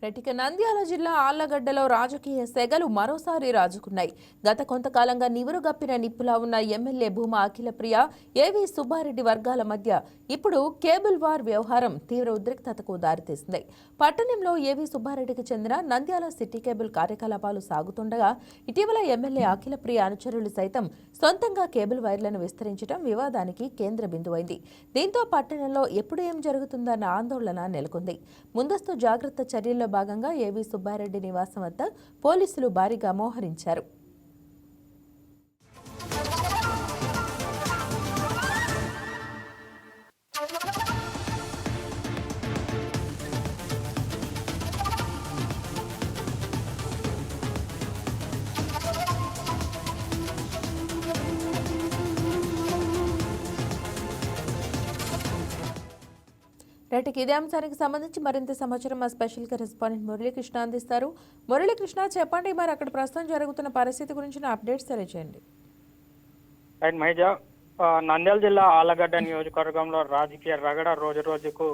రెటిక నంద్యాల జిల్లా ఆళ్లగడ్డలో రాజకీయ సెగలు మరోసారి రాజుకున్నాయి. గత కొంతకాలంగా నివురుగప్పిన నిప్పులా ఉన్న ఎమ్మెల్యే భూమా అఖిలప్రియ, ఏవి సుబ్బారెడ్డి వర్గాల మధ్య ఇప్పుడు కేబుల్ వార్ వ్యవహారం తీవ్ర ఉద్రిక్తతకు దారితీసింది. పట్టణంలో ఏవి సుబ్బారెడ్డికి చెందిన నంద్యాల సిటీ కేబుల్ కార్యకలాపాలు సాగుతుండగా ఇటీవల ఎమ్మెల్యే అఖిలప్రియ అనుచరులు సైతం సొంతంగా కేబుల్ వైర్లను విస్తరించడం వివాదానికి కేంద్ర బిందువైంది. దీంతో పట్టణంలో ఎప్పుడు ఏం జరుగుతుందన్న ఆందోళన నెలకొంది. ముందస్తు జాగ్రత్త చర్యల్లో భాగంగా ఏవి సుబ్బారెడ్డి నివాసం వద్ద పోలీసులు భారీగా మోహరించారు. రైట్కి ఇదే అంశానికి సంబంధించి మరింత సమాచారం మా స్పెషల్ కరెస్పాండెంట్ మురళీకృష్ణ అందిస్తారు. మురళీకృష్ణ, చెప్పండి, మరి అక్కడ ప్రస్తుతం జరుగుతున్న పరిస్థితి గురించిన అప్డేట్స్ తెలియజేయండి. నంద్యాల జిల్లా ఆళ్లగడ్డ నియోజకవర్గంలో రాజకీయ రగడ రోజు రోజుకు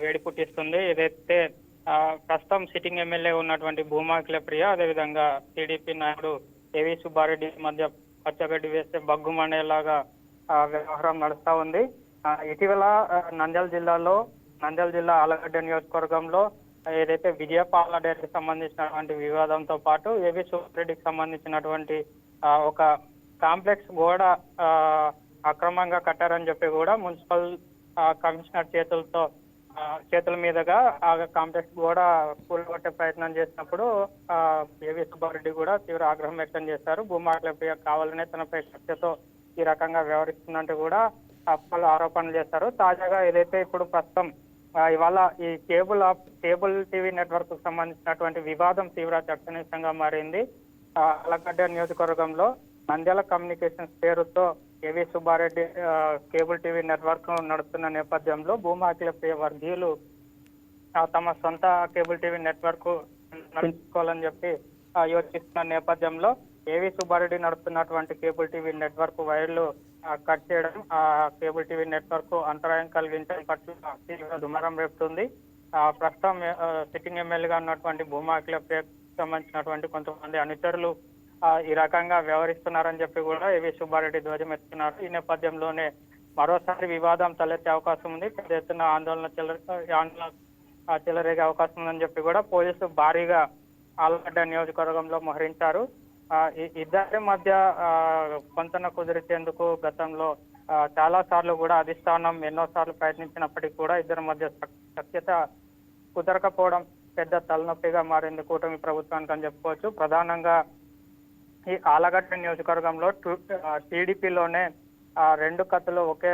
వేడి పుట్టిస్తుంది. ఏదైతే ప్రస్తుతం సిట్టింగ్ ఎమ్మెల్యే ఉన్నటువంటి భూమా అఖిలప్రియ, అదేవిధంగా టీడీపీ నాయకుడు ఏవి సుబ్బారెడ్డి మధ్య పచ్చగడ్డి వేస్తే బగ్గుమనేలాగా వ్యవహారం నడుస్తా ఉంది. ఇటీవల నంద్యాల జిల్లా ఆళ్లగడ్డ నియోజకవర్గంలో ఏదైతే విజయపాల డైరీకి సంబంధించినటువంటి వివాదంతో పాటు ఏవి సుబ్బారెడ్డికి సంబంధించినటువంటి ఒక కాంప్లెక్స్ గోడ అక్రమంగా కట్టారని చెప్పి కూడా మున్సిపల్ కమిషనర్ చేతుల మీదుగా ఆ కాంప్లెక్స్ గోడ కూలగొట్టే ప్రయత్నం చేసినప్పుడు ఏవి సుబ్బారెడ్డి కూడా తీవ్ర ఆగ్రహం వ్యక్తం చేశారు. భూమా అఖిలప్రియ కావాలనే తనపై కక్షతో ఈ రకంగా వ్యవహరిస్తుందంటూ కూడా పలు ఆరోపణలు చేశారు. తాజాగా ఏదైతే ఇప్పుడు ప్రస్తుతం ఇవాళ ఈ కేబుల్ టీవీ నెట్వర్క్ కు సంబంధించినటువంటి వివాదం తీవ్ర చర్చనీయాంశంగా మారింది. ఆళ్లగడ్డ నియోజకవర్గంలో నంద్యాల కమ్యూనికేషన్స్ పేరుతో ఏవి సుబ్బారెడ్డి కేబుల్ టీవీ నెట్వర్క్ నడుస్తున్న నేపథ్యంలో భూమా అఖిలప్రియ వర్గీయులు తమ సొంత కేబుల్ టీవీ నెట్వర్క్ నడుచుకోవాలని చెప్పి యోచిస్తున్న నేపథ్యంలో ఏవి సుబ్బారెడ్డి నడుస్తున్నటువంటి కేబుల్ టీవీ నెట్వర్క్ వైర్లు కట్ చేయడం, ఆ కేబుల్ టీవీ నెట్వర్క్ అంతరాయం కలిగించడం పట్ల తీవ్ర దుమారం రేపుతుంది. ప్రస్తుతం సిట్టింగ్ ఎమ్మెల్యేగా ఉన్నటువంటి భూమా అఖిలప్రియకు సంబంధించినటువంటి కొంతమంది అనుచరులు ఈ రకంగా వ్యవహరిస్తున్నారని చెప్పి కూడా ఏవి సుబ్బారెడ్డి ధ్వజమెత్తుతున్నారు. ఈ నేపథ్యంలోనే మరోసారి వివాదం తలెత్తే అవకాశం ఉంది. పెద్ద ఎత్తున ఆందోళన చెలరేగే అవకాశం ఉందని చెప్పి కూడా పోలీసులు భారీగా ఆళ్లగడ్డ నియోజకవర్గంలో మోహరించారు. ఇద్దరి మధ్య పొంతన కుదిరిచేందుకు గతంలో చాలా సార్లు కూడా అధిష్టానం ఎన్నోసార్లు ప్రయత్నించినప్పటికీ కూడా ఇద్దరి మధ్య సఖ్యత కుదరకపోవడం పెద్ద తలనొప్పిగా మారింది కూటమి ప్రభుత్వానికి అని చెప్పుకోవచ్చు. ప్రధానంగా ఈ ఆళ్లగడ్డ నియోజకవర్గంలో టీడీపీలోనే రెండు కత్తులు ఒకే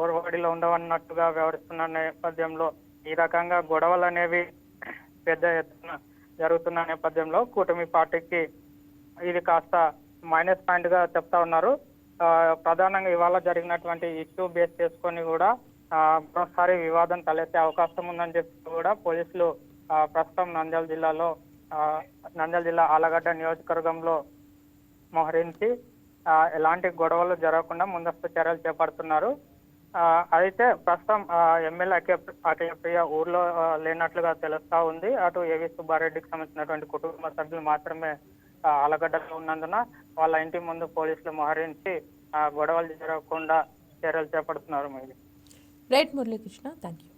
ఓరవడిలో ఉండవన్నట్టుగా వ్యవహరిస్తున్న నేపథ్యంలో ఈ రకంగా గొడవలు అనేవి పెద్ద ఎత్తున జరుగుతున్న నేపథ్యంలో కూటమి పార్టీకి ఇది కాస్త మైనస్ పాయింట్ గా చెప్తా ఉన్నారు. ప్రధానంగా ఇవాళ జరిగినటువంటి ఇష్యూ బేస్ చేసుకొని కూడా మరోసారి వివాదం తలెత్తే అవకాశం ఉందని చెప్పి కూడా పోలీసులు ప్రస్తుతం నంద్యాల జిల్లా ఆళ్లగడ్డ నియోజకవర్గంలో మోహరించి ఎలాంటి గొడవలు జరగకుండా ముందస్తు చర్యలు చేపడుతున్నారు. అయితే ప్రస్తుతం ఎమ్మెల్యే అఖిలప్రియ ఊర్లో లేనట్లుగా తెలుస్తా ఉంది. అటు ఏవి సుబ్బారెడ్డికి సంబంధించినటువంటి కుటుంబ సభ్యులు మాత్రమే ఆళ్లగడ్డలో ఉన్నందున వాళ్ళ ఇంటి ముందు పోలీసులు మోహరించి గొడవలు జరగకుండా చర్యలు చేపడుతున్నారు. Right Muralikrishna, thank you.